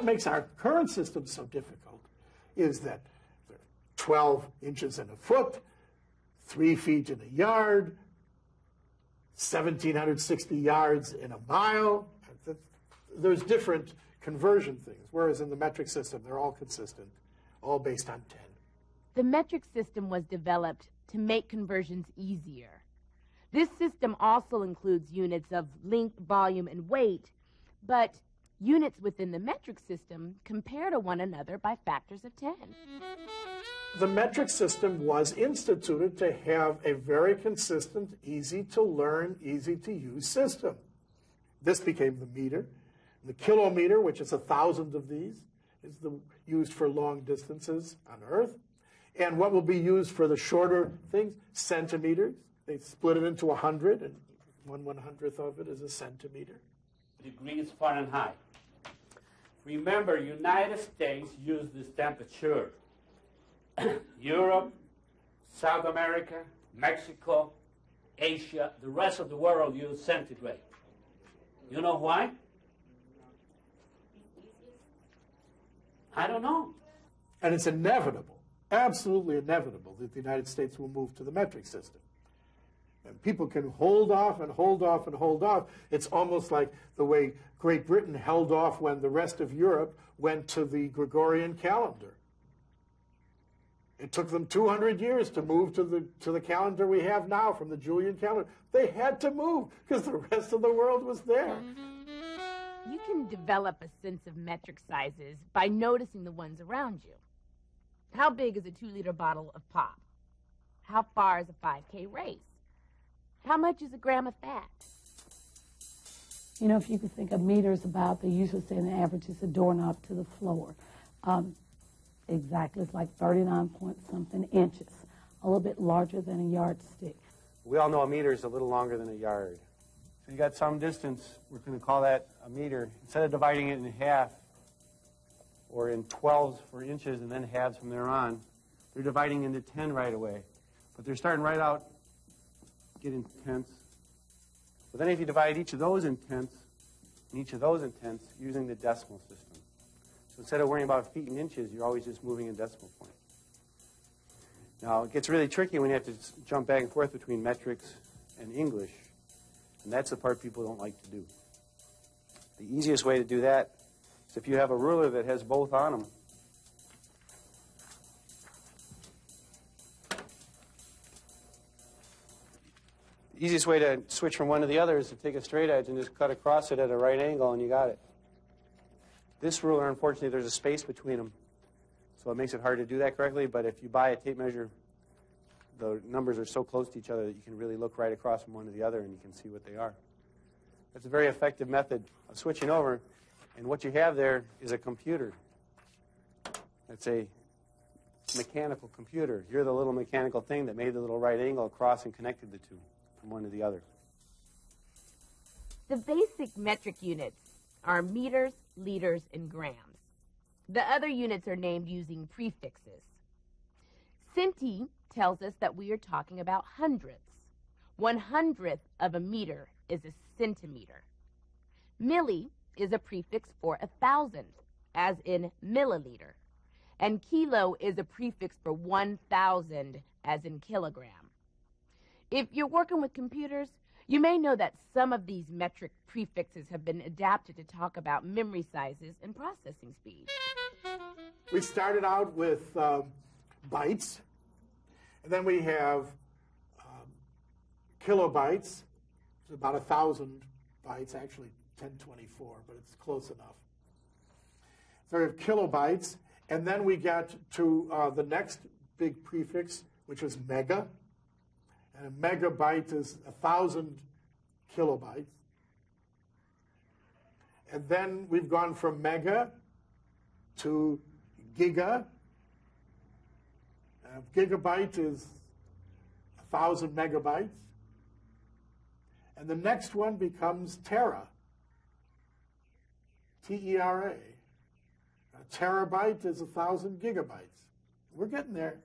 what makes our current system so difficult is that 12 inches in a foot, 3 feet in a yard, 1,760 yards in a mile. There's different conversion things, whereas in the metric system, they're all consistent, all based on 10. The metric system was developed to make conversions easier. This system also includes units of length, volume, and weight, but units within the metric system compare to one another by factors of 10. The metric system was instituted to have a very consistent, easy to learn, easy to use system. This became the meter. The kilometer, which is 1,000 of these, is used for long distances on Earth. And what will be used for the shorter things, centimeters. They split it into 100, and 1/100th of it is a centimeter. Degrees Fahrenheit. Remember, United States used this temperature. Europe, South America, Mexico, Asia, the rest of the world used centigrade. You know why? I don't know. And it's inevitable, absolutely inevitable, that the United States will move to the metric system. And people can hold off and hold off and hold off. It's almost like the way Great Britain held off when the rest of Europe went to the Gregorian calendar. It took them 200 years to move to the calendar we have now from the Julian calendar. They had to move because the rest of the world was there. You can develop a sense of metric sizes by noticing the ones around you. How big is a 2-liter bottle of pop? How far is a 5K race? How much is a gram of fat? You know, if you could think of meters about, they usually say the average is a doorknob to the floor. Exactly, it's like 39 point something inches, a little bit larger than a yardstick. We all know a meter is a little longer than a yard. So you got some distance, we're going to call that a meter. Instead of dividing it in half, or in 12s for inches and then halves from there on, they're dividing into 10 right away. But they're starting right out getting tenths. But then if you divide each of those in tenths, and each of those in tenths, using the decimal system. So instead of worrying about feet and inches, you're always just moving a decimal point. Now, it gets really tricky when you have to jump back and forth between metrics and English. And that's the part people don't like to do. The easiest way to do that is if you have a ruler that has both on them. The easiest way to switch from one to the other is to take a straight edge and just cut across it at a right angle, and you got it. This ruler, unfortunately, there's a space between them, so it makes it hard to do that correctly. But if you buy a tape measure, the numbers are so close to each other that you can really look right across from one to the other, and you can see what they are. That's a very effective method of switching over. And what you have there is a computer. It's a mechanical computer. You're the little mechanical thing that made the little right angle across and connected the two from one to the other. The basic metric units are meters, liters, and grams. The other units are named using prefixes. Centi tells us that we are talking about hundredths. 1/100th of a meter is a centimeter. Milli is a prefix for 1,000, as in milliliter. And kilo is a prefix for 1,000, as in kilogram. If you're working with computers, you may know that some of these metric prefixes have been adapted to talk about memory sizes and processing speed. We started out with bytes, and then we have kilobytes. It's about 1,000 bytes, actually 1024, but it's close enough. So we have kilobytes, and then we got to the next big prefix, which was mega. And a megabyte is 1,000 kilobytes. And then we've gone from mega to giga. A gigabyte is 1,000 megabytes. And the next one becomes tera. T-E-R-A. A terabyte is 1,000 gigabytes. We're getting there.